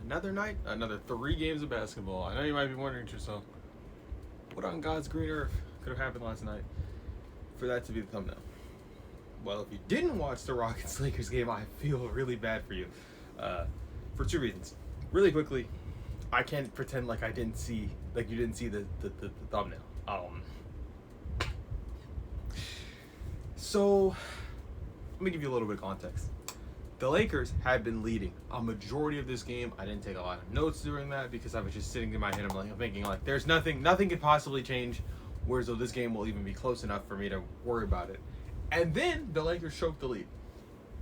another night, another 3 games of basketball. I know you might be wondering to yourself, what on God's green earth could have happened last night for that to be the thumbnail? Well, if you didn't watch the Rockets Lakers game, I feel really bad for you, for 2 reasons. Really quickly, I can't pretend like you didn't see the thumbnail. So let me give you a little bit of context. The Lakers had been leading a majority of this game. I didn't take a lot of notes during that because I was just sitting in my head. I'm thinking there's nothing could possibly change, whereas though this game will even be close enough for me to worry about it. And then the Lakers choked the lead.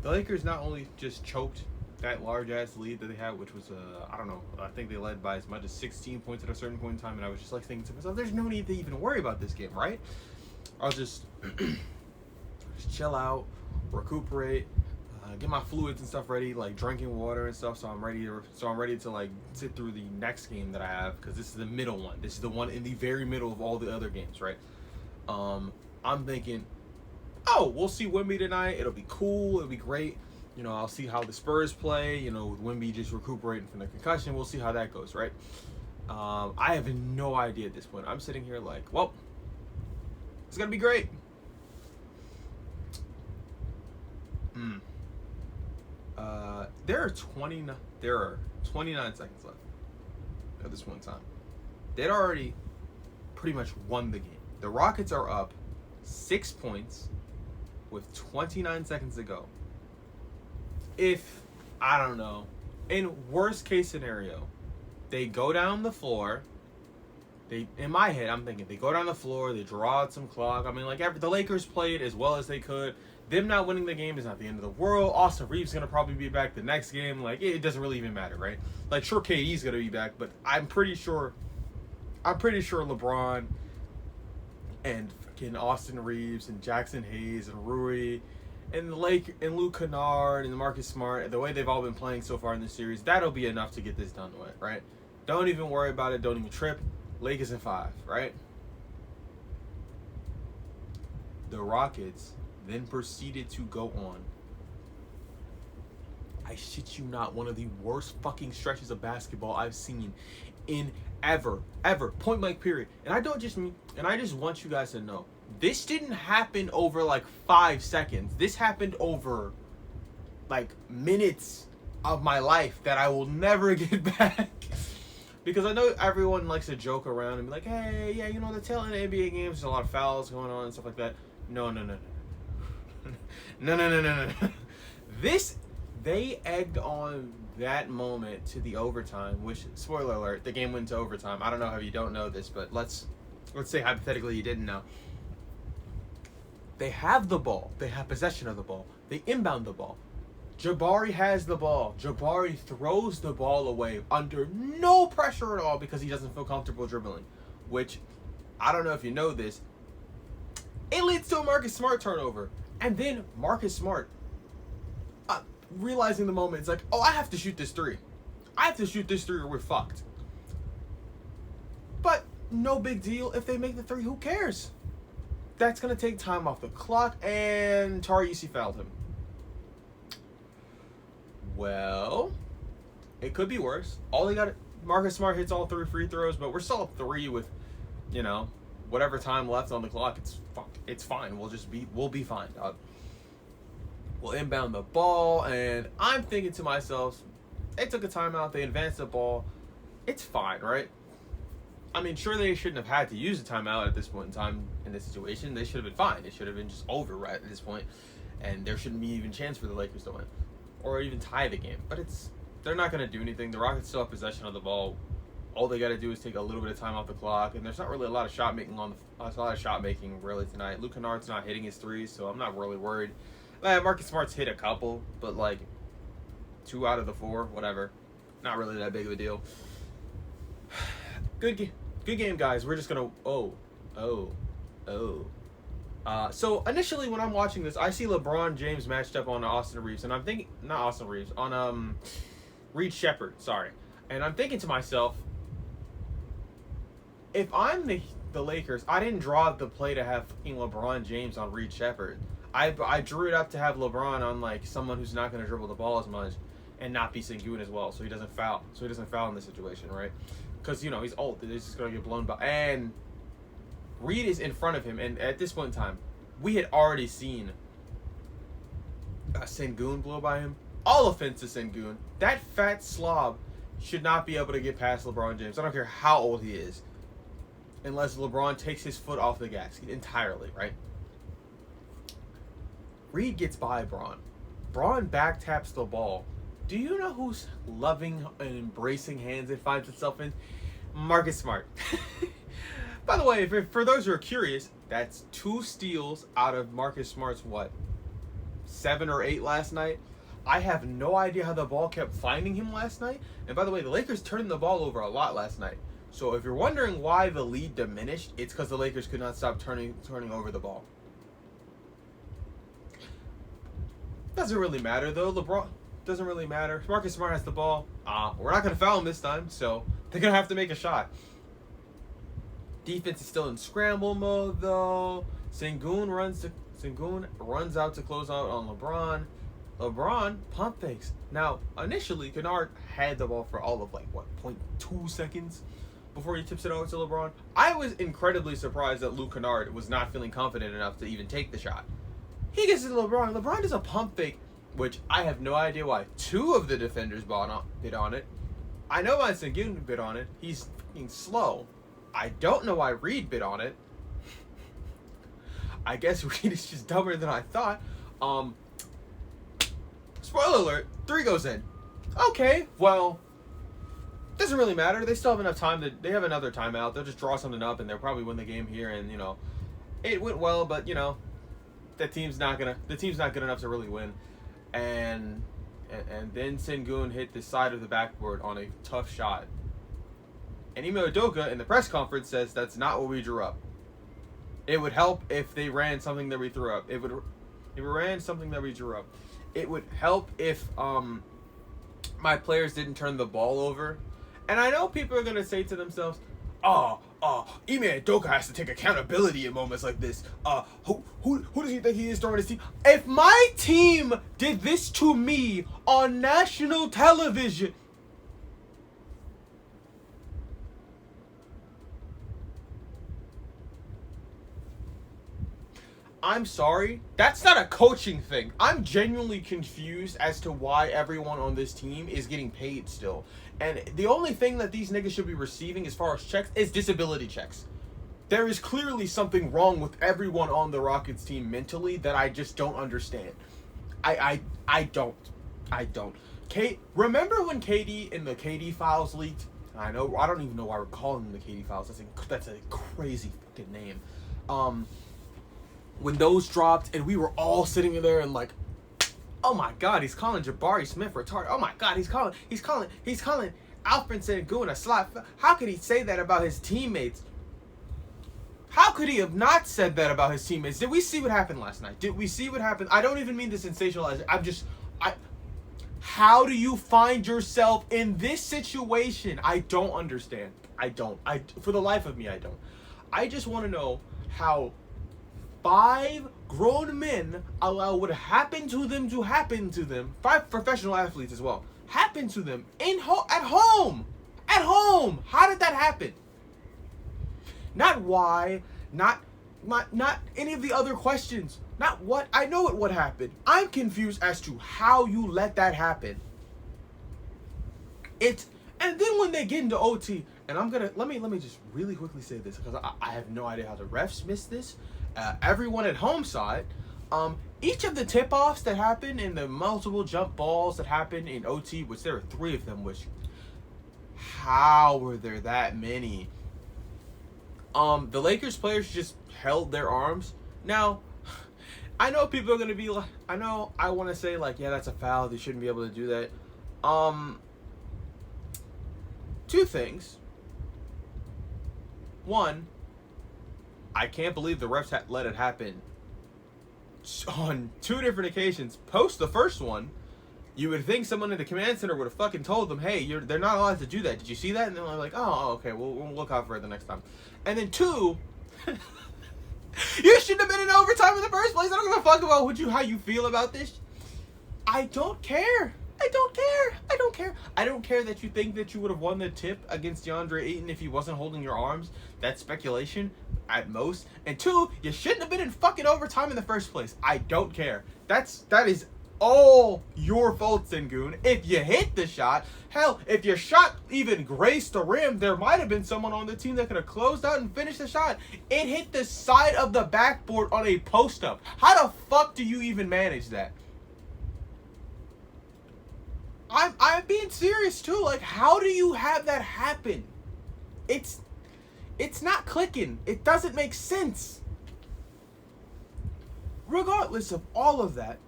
The Lakers not only just choked that large ass lead that they had, which was I think they led by as much as 16 points at a certain point in time, and I was just thinking to myself, there's no need to even worry about this game, right? I'll just chill out, recuperate, get my fluids and stuff ready, like drinking water and stuff, so I'm ready to like sit through the next game that I have, because this is the middle one. This is the one in the very middle of all the other games, right? I'm thinking, oh, we'll see Wemby tonight. It'll be cool. It'll be great. I'll see how the Spurs play. With Wemby just recuperating from the concussion, we'll see how that goes, right? I have no idea at this point. I'm sitting here like, well, it's gonna be great. There are 29 seconds left at this one time. They'd already pretty much won the game. The Rockets are up 6 points with 29 seconds to go. If, I don't know, in worst case scenario, they go down the floor. In my head, I'm thinking they go down the floor, they draw out some clock. I mean, the Lakers played as well as they could. Them not winning the game is not the end of the world. Austin Reeves is going to probably be back the next game. It doesn't really even matter, right? Sure, KD's going to be back, but I'm pretty sure LeBron and fucking Austin Reeves and Jackson Hayes and Rui and Luke Kennard and Marcus Smart, the way they've all been playing so far in this series, that'll be enough to get this done with, right? Don't even worry about it. Don't even trip. Lakers in 5, right? The Rockets then proceeded to go on. I shit you not, one of the worst fucking stretches of basketball I've seen in ever. Point blank period. And I just want you guys to know, this didn't happen over 5 seconds. This happened over minutes of my life that I will never get back. Because I know everyone likes to joke around and be like, hey, yeah, the tail end of NBA games, there's a lot of fouls going on and stuff like that. No. They egged on that moment to the overtime, which, spoiler alert, the game went to overtime. I don't know if you don't know this, but let's say hypothetically you didn't know. They have the ball. They have possession of the ball. They inbound the ball. Jabari has the ball. Jabari throws the ball away under no pressure at all because he doesn't feel comfortable dribbling, which, I don't know if you know this, it leads to a Marcus Smart turnover. And then Marcus Smart, realizing the moment, it's like, oh, I have to shoot this 3. I have to shoot this 3 or we're fucked. But no big deal. If they make the 3, who cares? That's going to take time off the clock, and Tariusi fouled him. Well, it could be worse. Marcus Smart hits all 3 free throws, but we're still up 3 with, whatever time left on the clock. It's fine. We'll be fine. We'll inbound the ball, and I'm thinking to myself, they took a timeout, they advanced the ball. It's fine, right? I mean, sure, they shouldn't have had to use a timeout at this point in time in this situation. They should have been fine. It should have been just over right at this point, and there shouldn't be even a chance for the Lakers to win or even tie the game. But they're not going to do anything. The Rockets still have possession of the ball. All they got to do is take a little bit of time off the clock, and there's not really a lot of shot making really tonight. Luke Kennard's not hitting his 3s, so I'm not really worried. Marcus Smart's hit a couple, but 2 out of the 4, whatever. Not really that big of a deal. Good game, guys. We're just gonna so initially when I'm watching this, I see LeBron James matched up on Austin Reeves, and I'm thinking, not Austin Reeves, on Reed Shepherd, sorry. And I'm thinking to myself, if I'm the Lakers, I didn't draw up the play to have fucking LeBron James on Reed Shepherd. I drew it up to have LeBron on someone who's not going to dribble the ball as much. and not be Sengun as well, so he doesn't foul. So he doesn't foul in this situation, right? Because, you know, he's old. He's just going to get blown by. And Reed is in front of him, and at this point in time, we had already seen Sengun blow by him. All offense to Sengun. That fat slob should not be able to get past LeBron James. I don't care how old he is. Unless LeBron takes his foot off the gas entirely, right? Reed gets by Braun. Braun back taps the ball. Do you know who's loving and embracing hands it finds itself in? Marcus Smart. By the way, for those who are curious, that's 2 steals out of Marcus Smart's, 7 or 8 last night? I have no idea how the ball kept finding him last night. And by the way, the Lakers turned the ball over a lot last night. So if you're wondering why the lead diminished, it's because the Lakers could not stop turning over the ball. Doesn't really matter, though. LeBron doesn't really matter. Marcus Smart has the ball. We're not going to foul him this time, so they're going to have to make a shot. Defense is still in scramble mode, though. Sengun runs out to close out on LeBron. LeBron pump fakes. Now, initially, Kennard had the ball for all of 0.2 seconds before he tips it over to LeBron. I was incredibly surprised that Luke Kennard was not feeling confident enough to even take the shot. He gets to LeBron. LeBron does a pump fake, which I have no idea why 2 of the defenders bid on it. I know why Sengun bid on it. He's fucking slow. I don't know why Reed bid on it. I guess Reed is just dumber than I thought. Spoiler alert, 3 goes in. Okay, well, doesn't really matter. They still have enough time. They have another timeout. They'll just draw something up, and they'll probably win the game here. And, you know, it went well, but, you know, the team's not good enough to really win. And then Sengun hit the side of the backboard on a tough shot. And Ime Udoka in the press conference says that's not what we drew up. It would help if they ran something that we threw up. If we ran something that we drew up. It would help if my players didn't turn the ball over. And I know people are going to say to themselves, Ime Udoka has to take accountability in moments like this. Who does he think he is throwing his team? If my team did this to me on national television... I'm sorry, that's not a coaching thing. I'm genuinely confused as to why everyone on this team is getting paid still. And the only thing that these niggas should be receiving as far as checks is disability checks. There is clearly something wrong with everyone on the Rockets team mentally that I just don't understand. I don't. Remember when KD and the KD files leaked? I don't even know why we're calling them the KD files. That's a crazy fucking name. When those dropped and we were all sitting there and like, oh my God, he's calling Jabari Smith retarded. Oh my God, he's calling Alfred Sengun a slot. How could he say that about his teammates? How could he have not said that about his teammates? Did we see what happened last night? Did we see what happened? I don't even mean to sensationalize it. How do you find yourself in this situation? I don't understand. For the life of me, I don't. I just want to know how 5 grown men allow what happened to them to happen to them. 5 professional athletes as well. Happen to them at home. At home. How did that happen? Not why, not any of the other questions. Not what. I know what happened. I'm confused as to how you let that happen. And then when they get into OT, and I'm gonna let me just really quickly say this because I have no idea how the refs missed this. Everyone at home saw it. Each of the tip-offs that happened and the multiple jump balls that happened in OT, which there were 3 of them, which how were there that many? The Lakers players just held their arms. Now, I know people are gonna be like, I want to say like, yeah, that's a foul. They shouldn't be able to do that. 2 things. 1, I can't believe the refs let it happen on 2 different occasions. Post the first one, you would think someone in the command center would have fucking told them, hey, they're not allowed to do that. Did you see that? And they're like, oh, okay, we'll look out for it the next time. And then 2, you shouldn't have been in overtime in the first place. I don't give a fuck about how you feel about this. I don't care. I don't care. I don't care. I don't care that you think that you would have won the tip against DeAndre Ayton if he wasn't holding your arms. That's speculation at most. And two, you shouldn't have been in fucking overtime in the first place. I don't care. That is all your fault, Sengun. If you hit the shot, hell, if your shot even graced the rim, there might have been someone on the team that could have closed out and finished the shot. It hit the side of the backboard on a post-up. How the fuck do you even manage that? I'm being serious too. Like, how do you have that happen? It's not clicking. It doesn't make sense. Regardless of all of that,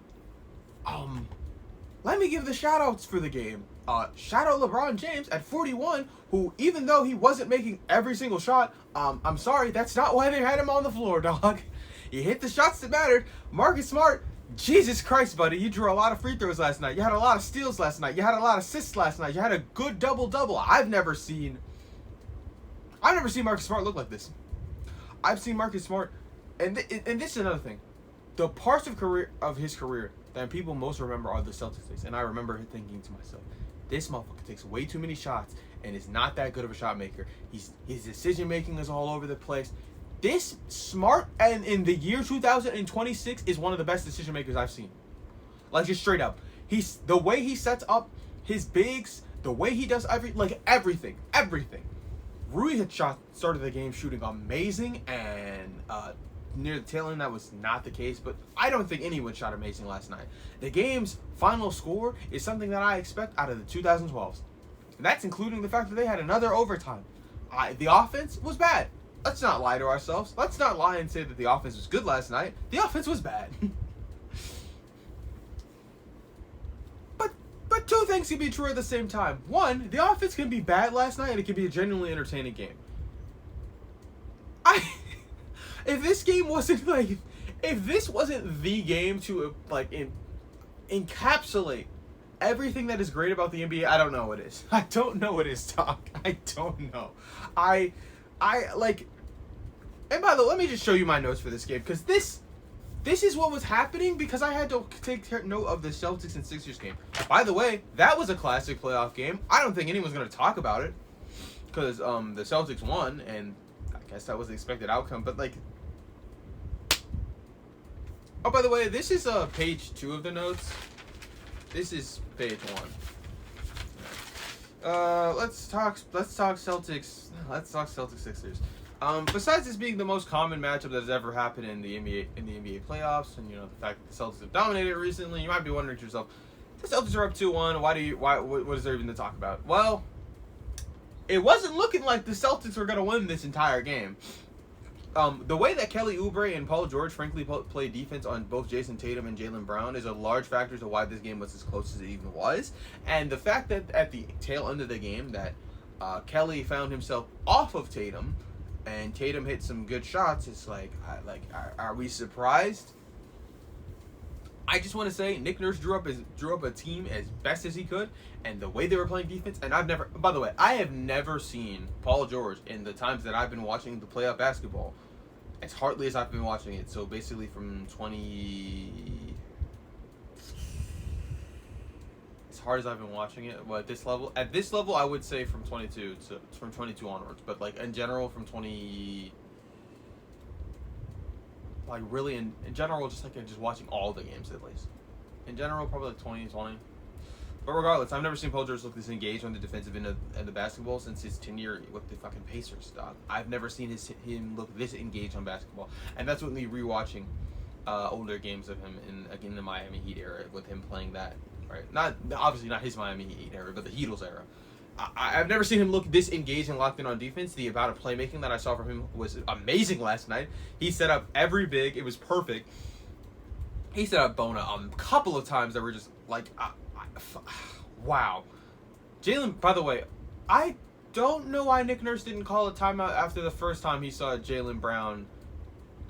let me give the shout outs for the game. Shout out LeBron James at 41, who, even though he wasn't making every single shot, I'm sorry, that's not why they had him on the floor, dog. He hit the shots that mattered. Marcus Smart, Jesus Christ, buddy, you drew a lot of free throws last night. You had a lot of steals last night. You had a lot of assists last night. You had a good double-double. I've never seen Marcus Smart look like this. I've seen Marcus Smart, and this is another thing. The parts of his career that people most remember are the Celtics days. And I remember thinking to myself, this motherfucker takes way too many shots and is not that good of a shot maker. His decision making is all over the place. This Smart, and in the year 2026, is one of the best decision makers I've seen. Like, just straight up. The way he sets up his bigs, the way he does everything. Rui had started the game shooting amazing, and near the tail end that was not the case, but I don't think anyone shot amazing last night. The game's final score is something that I expect out of the 2012s. And that's including the fact that they had another overtime. The offense was bad. Let's not lie to ourselves. Let's not lie and say that the offense was good last night. The offense was bad. But two things can be true at the same time. One, the offense can be bad last night and it can be a genuinely entertaining game. If this wasn't the game to encapsulate everything that is great about the NBA, I don't know what is. I don't know what is, Doc. I don't know. And by the way, let me just show you my notes for this game, because this is what was happening because I had to take note of the Celtics and Sixers game. By the way, that was a classic playoff game. I don't think anyone's going to talk about it because the Celtics won, and I guess that was the expected outcome. But oh, by the way, this is page 2 of the notes. This is page 1. Let's talk Celtics. Let's talk Celtics Sixers. Besides this being the most common matchup that has ever happened in the NBA playoffs, and the fact that the Celtics have dominated recently, you might be wondering to yourself, the Celtics are up 2-1. What is there even to talk about? Well, it wasn't looking like the Celtics were going to win this entire game. The way that Kelly Oubre and Paul George frankly played defense on both Jason Tatum and Jaylen Brown is a large factor to why this game was as close as it even was. And the fact that at the tail end of the game that Kelly found himself off of Tatum and Tatum hit some good shots, it's are we surprised? I just want to say Nick Nurse drew up a team as best as he could, and the way they were playing defense. And I have never seen Paul George in the times that I've been watching the playoff basketball as hardly as I've been watching it. So basically from as hard as I've been watching it. Well, at this level, I would say from 22 onwards. But in general, from 20. Really in general, just watching all the games at least. In general, probably 2020. But regardless, I've never seen Paul George look this engaged on the defensive end of the basketball since his tenure with the fucking Pacers, dog. I've never seen him look this engaged on basketball. And that's with me rewatching older games of him in the Miami Heat era with him playing that. Right? Obviously not his Miami Heat era, but the Heatles era. I've never seen him look this engaged and locked in on defense. The amount of playmaking that I saw from him was amazing last night. He set up every big. It was perfect. He set up Bona a couple of times that were just wow. Jaylen, by the way, I don't know why Nick Nurse didn't call a timeout after the first time he saw Jaylen Brown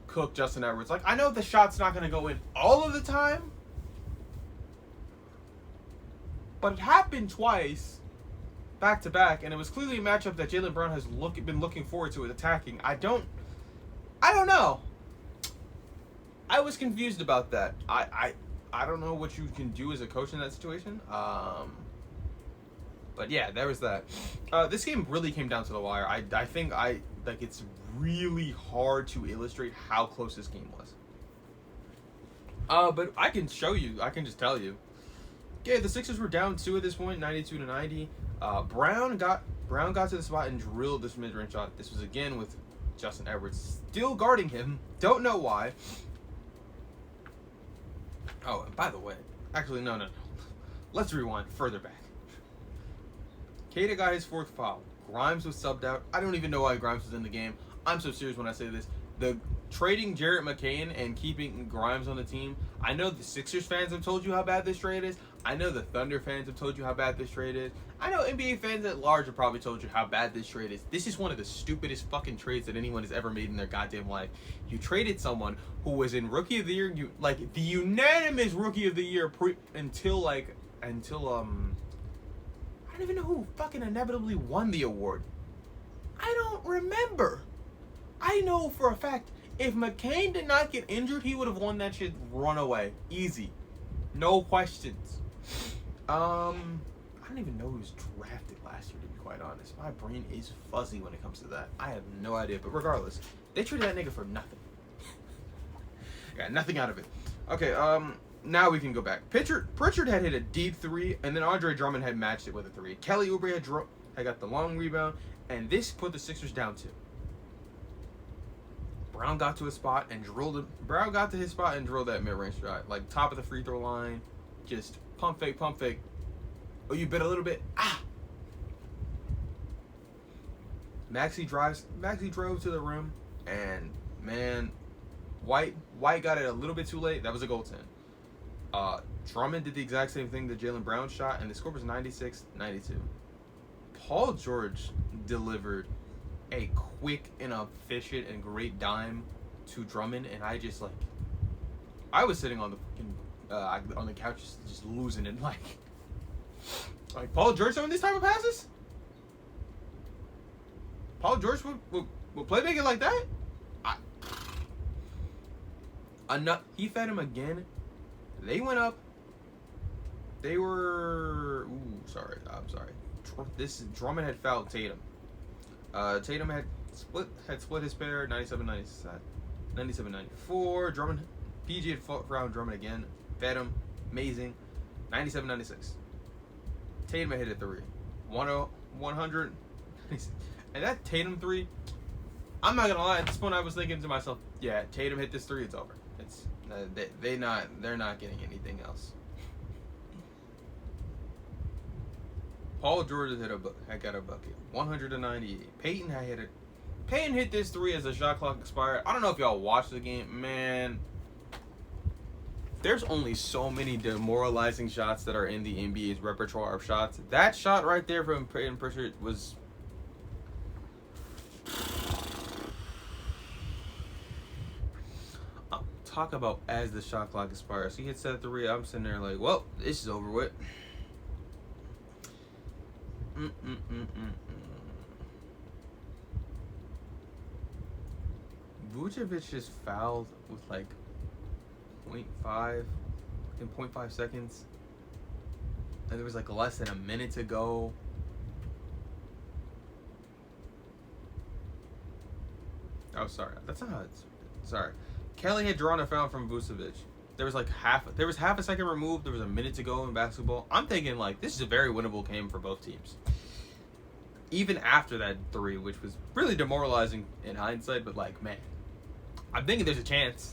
cook Justin Edwards. I know the shot's not going to go in all of the time, but it happened twice. Back to back, and it was clearly a matchup that Jaylen Brown has been looking forward to attacking. I don't know. I was confused about that. I don't know what you can do as a coach in that situation. But yeah, there was that. This game really came down to the wire. I think it's really hard to illustrate how close this game was. But I can show you. I can just tell you. Okay, the Sixers were down 2 at this point, 92-90. Brown got to the spot and drilled this mid-range shot. This was again with Justin Edwards still guarding him. Don't know why. Oh, and by the way, actually no. Let's rewind further back. Keita got his 4th foul. Grimes was subbed out. I don't even know why Grimes was in the game. I'm so serious when I say this. The trading Jarrett McCain and keeping Grimes on the team. I know the Sixers fans have told you how bad this trade is. I know the Thunder fans have told you how bad this trade is. I know NBA fans at large have probably told you how bad this trade is. This is one of the stupidest fucking trades that anyone has ever made in their goddamn life. You traded someone who was in Rookie of the Year, the unanimous Rookie of the Year until I don't even know who fucking inevitably won the award. I don't remember. I know for a fact if McCain did not get injured, he would have won that shit run away. Easy. No questions. I don't even know who was drafted last year, to be quite honest. My brain is fuzzy when it comes to that. I have no idea. But regardless, they traded that nigga for nothing. Got nothing out of it. Okay, now we can go back. Pritchard had hit a deep 3, and then Andre Drummond had matched it with a 3. Kelly Oubre had got the long rebound, and this put the Sixers down 2. Brown got to his spot and drilled it. Brown got to his spot and drilled that mid-range shot, like top of the free throw line, just pump fake. Oh, you bit a little bit. Maxey drove to the rim, and man, White got it a little bit too late. That was a goaltend. Drummond did the exact same thing that Jaylen Brown shot, and the score was 96-92. Paul George delivered a quick and efficient and great dime to Drummond, and I was sitting on the fucking on the couch just losing it, like Paul George throwing these type of passes. Paul George would play making like that. He fed him again. They went up. They were. I'm sorry. Drummond had fouled Tatum. Tatum had split his pair 97-94. Drummond, PG had fouled Drummond again. Fed him, amazing. 97-96. Tatum had hit a 3. 100. And that Tatum 3, I'm not gonna lie. At this point, I was thinking to myself, yeah, Tatum hit this 3, it's over. It's they're not getting anything else. Paul George had got a bucket. 198. Peyton hit this 3 as the shot clock expired. I don't know if y'all watched the game. Man, there's only so many demoralizing shots that are in the NBA's repertoire of shots. That shot right there from Peyton Pritchard was... Talk about as the shot clock expires. He hits that 3. I'm sitting there like, well, this is over with. Vucevic just fouled with like 0.5 seconds, and there was like less than a minute to go. Oh, sorry, that's not how it's. Sorry, Kelly had drawn a foul from Vucevic. There was half a second removed. There was a minute to go in basketball. I'm thinking like this is a very winnable game for both teams. Even after that 3, which was really demoralizing in hindsight, but like, man, I'm thinking there's a chance.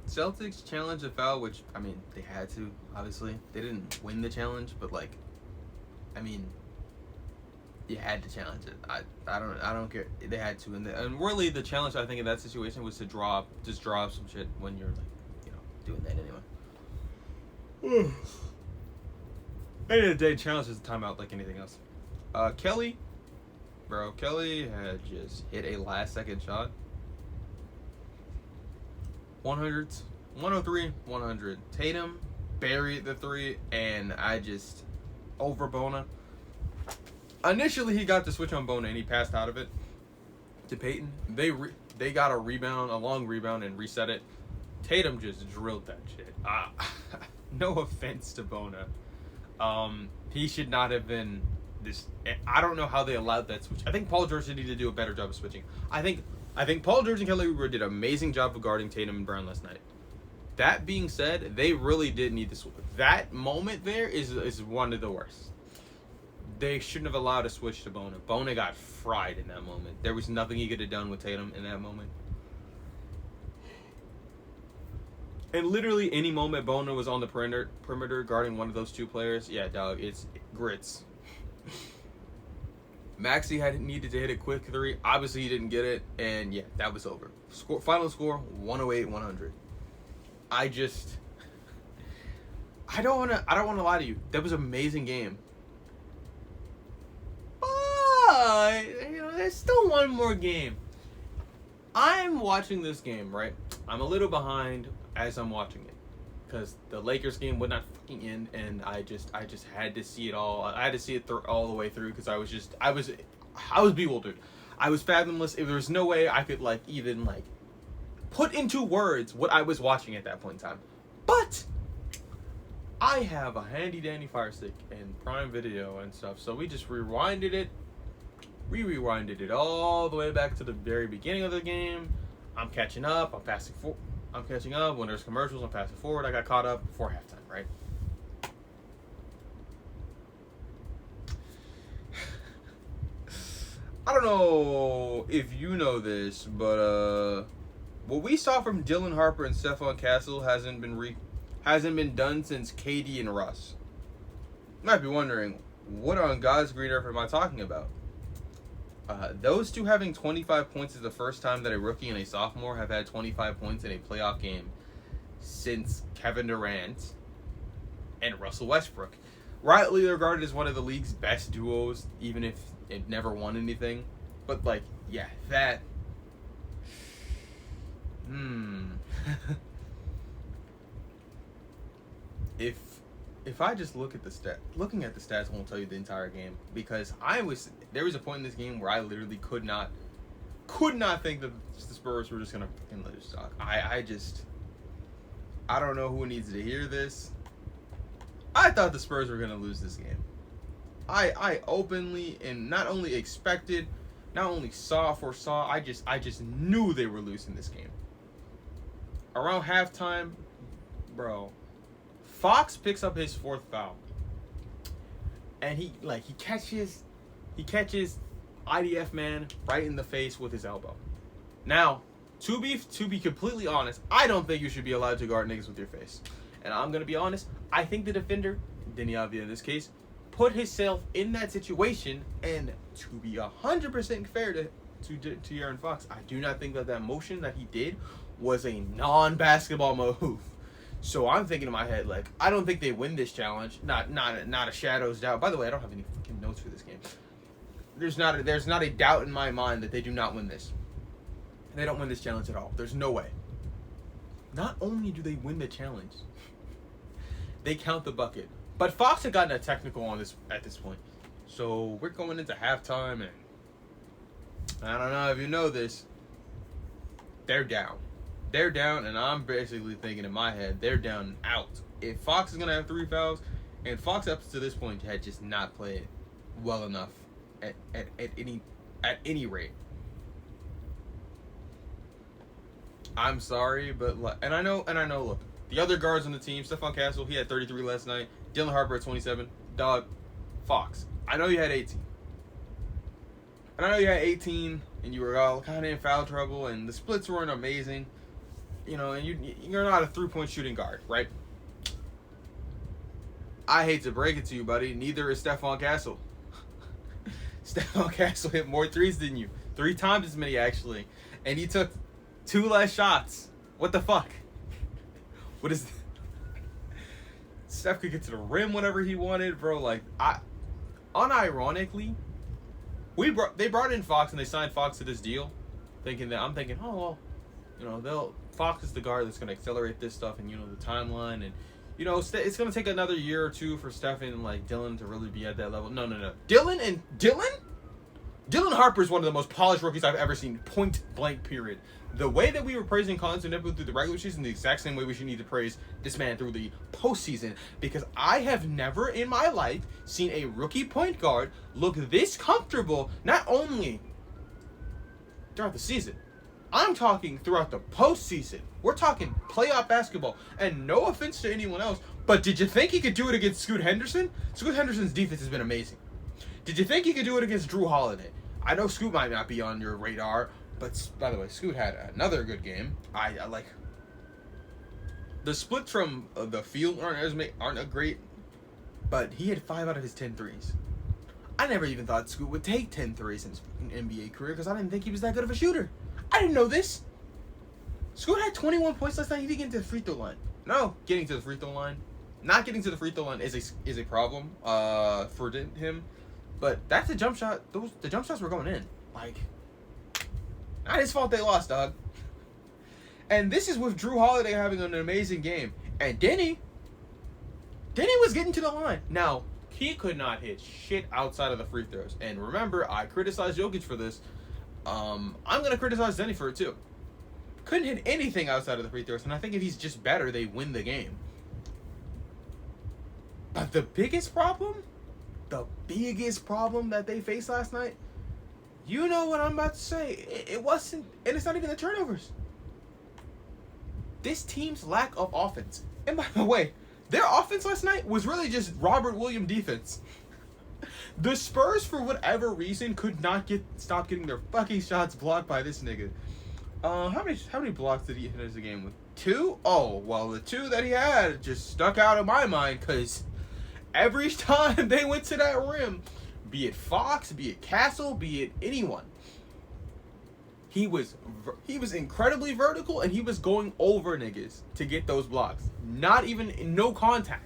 Celtics challenged a foul, which, I mean, they had to, obviously. They didn't win the challenge, but like, I mean, you had to challenge it. I don't care. They had to. And really, the challenge, I think, in that situation was to draw up some shit when you're, like, doing that anyway. End of the day, challenge is a timeout like anything else. Kelly had just hit a last-second shot. 103, 100. Tatum buried the 3, and I just over Bona. Initially, he got the switch on Bona, and he passed out of it to Peyton. They got a long rebound, and reset it. Tatum just drilled that shit. No offense to Bona. He should not have been this. I don't know how they allowed that switch. I think Paul George needed to do a better job of switching. I think Paul George and Kelly Oubre did an amazing job of guarding Tatum and Brown last night. That being said, they really did need to switch. That moment there is one of the worst. They shouldn't have allowed a switch to Bona. Bona got fried in that moment. There was nothing he could have done with Tatum in that moment. And literally any moment Bona was on the perimeter guarding one of those two players, yeah, dog, it's grits. Maxey needed to hit a quick three. Obviously, he didn't get it, and yeah, that was over. Final score 108-100. I don't want to lie to you. That was an amazing game. But there's still one more game. I'm watching this game, right? I'm a little behind as I'm watching it because the Lakers game would not fucking end, and I just had to see it all. I had to see it all the way through because I was bewildered. I was fathomless. If there was no way I could even put into words what I was watching at that point in time. But I have a handy dandy Fire Stick and Prime Video and stuff, so we just rewinded it. We rewinded it all the way back to the very beginning of the game. I'm catching up. I'm catching up. When there's commercials, I'm passing forward. I got caught up before halftime, right? I don't know if you know this, but what we saw from Dylan Harper and Stephon Castle hasn't been done since KD and Russ. You might be wondering, what on God's green earth am I talking about? Those two having 25 points is the first time that a rookie and a sophomore have had 25 points in a playoff game since Kevin Durant and Russell Westbrook. Rightly regarded as one of the league's best duos, even if it never won anything. But that. If I just look at looking at the stats won't tell you the entire game, because there was a point in this game where I literally could not think that the Spurs were just gonna fucking lose. I don't know who needs to hear this. I thought the Spurs were gonna lose this game. I openly and not only expected, not only foresaw, I just knew they were losing this game. Around halftime, bro, Fox picks up his fourth foul, and he catches IDF man right in the face with his elbow. Now, to be completely honest, I don't think you should be allowed to guard niggas with your face. And I'm gonna be honest, I think the defender, Deni Avdija in this case, put himself in that situation. And to be 100% fair to De'Aaron Fox, I do not think that motion that he did was a non-basketball move. So I'm thinking in my head, I don't think they win this challenge. Not a shadow's doubt. By the way, I don't have any fucking notes for this game. There's not a doubt in my mind that they do not win this. They don't win this challenge at all. There's no way. Not only do they win the challenge, they count the bucket. But Fox had gotten a technical on this at this point. So we're going into halftime, and I don't know if you know this. They're down. They're down, and I'm basically thinking in my head, they're down and out. If Fox is going to have 3 fouls, and Fox up to this point had just not played well enough at any rate. I'm sorry, but and I know, look, the other guards on the team, Stephon Castle, he had 33 last night. Dylan Harper at 27. Dog, Fox, I know you had 18. And I know you had 18, and you were all kind of in foul trouble, and the splits weren't amazing. And you're not a 3-point shooting guard, right? I hate to break it to you, buddy. Neither is Stephon Castle. Stephon Castle hit more threes than you. 3 times as many, actually. And he took 2 less shots. What the fuck? What is... Steph could get to the rim whenever he wanted, bro. Unironically, they brought in Fox, and they signed Fox to this deal, I'm thinking, oh, well, Fox is the guard that's going to accelerate this stuff and, the timeline. And, it's going to take another year or two for Steph and, Dylan to really be at that level. No. Dylan Dylan Harper is one of the most polished rookies I've ever seen, point blank, period. The way that we were praising Collins and Nipple through the regular season, the exact same way we should need to praise this man through the postseason, because I have never in my life seen a rookie point guard look this comfortable, not only throughout the season, I'm talking throughout the postseason. We're talking playoff basketball, and no offense to anyone else, but did you think he could do it against Scoot Henderson? Scoot Henderson's defense has been amazing. Did you think he could do it against Drew Holiday? I know Scoot might not be on your radar, but by the way, Scoot had another good game. I like the splits from the field aren't great, but he had 5 out of his 10 threes. I never even thought Scoot would take 10 threes in his NBA career because I didn't think he was that good of a shooter. I didn't know this. Scoot had 21 points last night. He didn't get to the free throw line. No, getting to the free throw line. Not getting to the free throw line is a problem for him. But that's a jump shot. The jump shots were going in. Like, not his fault they lost, dog. And this is with Drew Holiday having an amazing game. And Denny was getting to the line. Now, he could not hit shit outside of the free throws. And remember, I criticized Jokic for this. I'm going to criticize Denny for it too. Couldn't hit anything outside of the free throws. And I think if he's just better, they win the game. But the biggest problem that they faced last night, you know what I'm about to say. It wasn't, and it's not even the turnovers. This team's lack of offense. And by the way, their offense last night was really just Robert Williams defense. The Spurs, for whatever reason, could not stop getting their fucking shots blocked by this nigga. How many blocks did he finish the game with? 2? Oh, well, the 2 that he had just stuck out of my mind because every time they went to that rim, be it Fox, be it Castle, be it anyone, he was incredibly vertical and he was going over niggas to get those blocks. Not even no contact,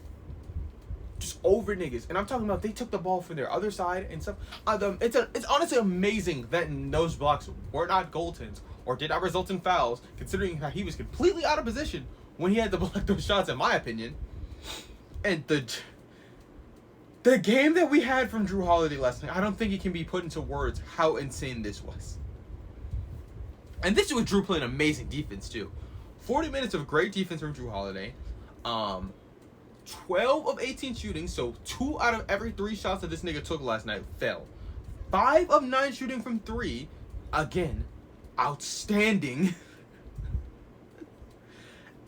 just over niggas. And I'm talking about they took the ball from their other side and stuff. It's honestly amazing that those blocks were not goaltends or did not result in fouls, considering how he was completely out of position when he had to block those shots, in my opinion. And the game that we had from Drew Holiday last night, I don't think it can be put into words how insane this was. And this is with Drew playing amazing defense too. 40 minutes of great defense from Drew Holiday. 12 of 18 shooting, so 2 out of every 3 shots that this nigga took last night fell. 5 of 9 shooting from 3. Again, outstanding.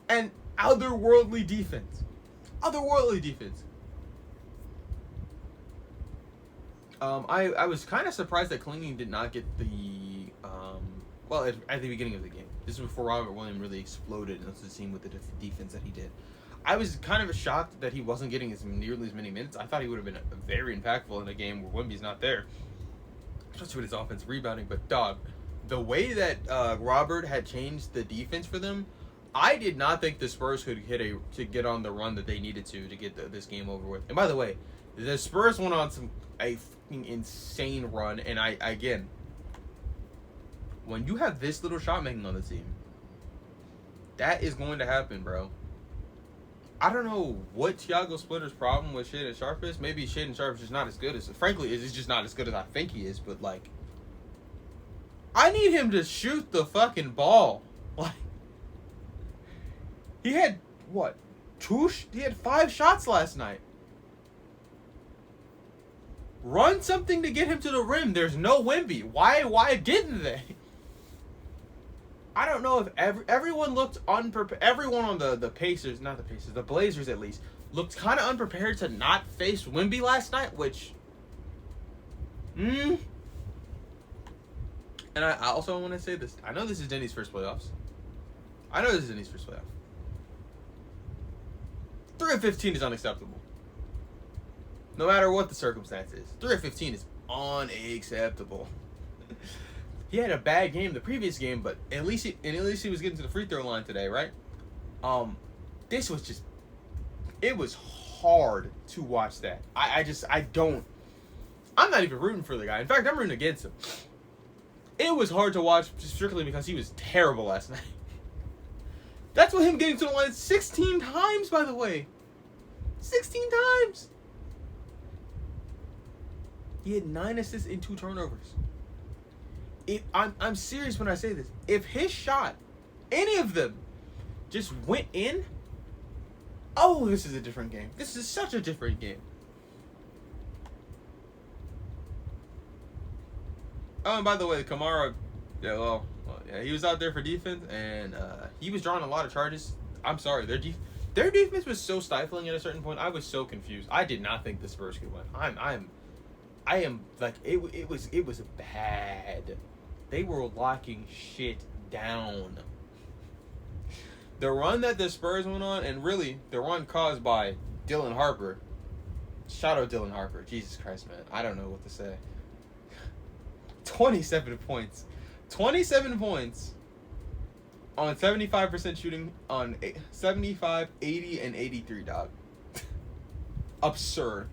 And otherworldly defense. I was kind of surprised that Klinging did not get the at the beginning of the game. This is before Robert Williams really exploded into the scene with the defense that he did. I was kind of shocked that he wasn't getting nearly as many minutes. I thought he would have been very impactful in a game where Wemby's not there, especially with his offensive rebounding. But dog, the way that Robert had changed the defense for them, I did not think the Spurs could get on the run that they needed to get this game over with. And by the way, the Spurs went on a fucking insane run, and again, when you have this little shot making on the team, that is going to happen, bro. I don't know what Thiago Splitter's problem with Shaedon Sharpe is. Maybe Shaedon Sharpe is just not as good as, frankly, is just not as good as I think he is. But like, I need him to shoot the fucking ball. Like, he had what? He had 5 shots last night. Run something to get him to the rim. There's no Wemby. Why didn't they? I don't know if everyone looked unprepared. Everyone on the Pacers, not the Pacers, the Blazers at least, looked kind of unprepared to not face Wemby last night, which... And I also want to say this. I know this is Denny's first playoffs. 3 of 15 is unacceptable. No matter what the circumstance is. 3 of 15 is unacceptable. He had a bad game the previous game, but at least he was getting to the free throw line today, right? This was just, it was hard to watch that. I'm not even rooting for the guy. In fact, I'm rooting against him. It was hard to watch just strictly because he was terrible last night. That's what him getting to the line 16 times, by the way. 16 times. He had 9 assists and 2 turnovers. I'm serious when I say this. If his shot, any of them, just went in, oh, this is a different game. This is such a different game. Oh, and by the way, Kamara, yeah, he was out there for defense, and he was drawing a lot of charges. I'm sorry, their defense was so stifling at a certain point. I was so confused. I did not think the Spurs could win. I am like it was bad. They were locking shit down. The run that the Spurs went on, and really the run caused by Dylan Harper. Shout out Dylan Harper. Jesus Christ, man. I don't know what to say. 27 points. 27 points on 75% shooting on 75, 80, and 83, dog. Absurd.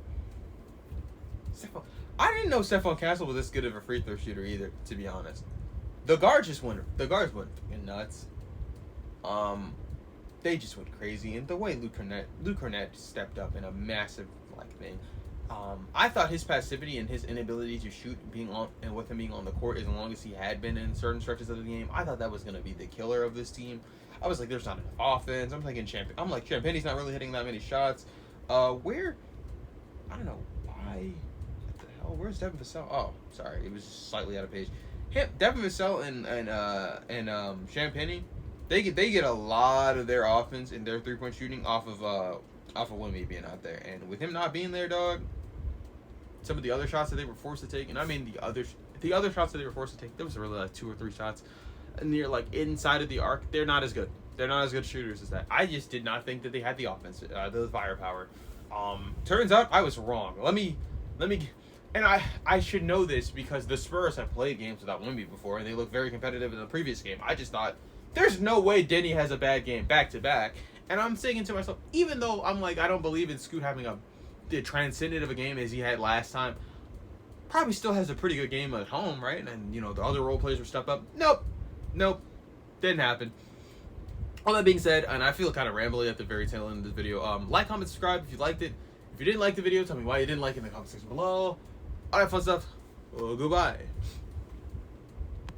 I didn't know Stephon Castle was this good of a free throw shooter either, to be honest. The guards went fucking nuts. They just went crazy, and the way Luke Cornett stepped up in a massive thing. I thought his passivity and his inability to shoot, with him being on the court as long as he had been in certain stretches of the game, I thought that was going to be the killer of this team. I was like, there's not enough offense. I'm thinking Champagne's not really hitting that many shots. I don't know why. What the hell? Where's Devin Vassell? Oh, sorry, it was just slightly out of page. Devin Vassell and Champagne, they get a lot of their offense and their 3-point shooting off of Wemby being out there, and with him not being there, dog. Some of the other shots that they were forced to take, and I mean the other shots that they were forced to take, there was really like 2 or 3 shots near inside of the arc. They're not as good. They're not as good shooters as that. I just did not think that they had the offense, the firepower. Turns out I was wrong. Let me, and I should know this because the Spurs have played games without Wemby before, and they look very competitive in the previous game. I just thought there's no way Denny has a bad game back to back. And I'm thinking to myself, even though I'm like, I don't believe in Scoot having the transcendent of a game as he had last time, probably still has a pretty good game at home, right? And, the other role players will step up. Nope. Didn't happen. All that being said, and I feel kind of rambly at the very tail end of this video, like, comment, subscribe if you liked it. If you didn't like the video, tell me why you didn't like it in the comment section below. All that fun stuff. Well, goodbye.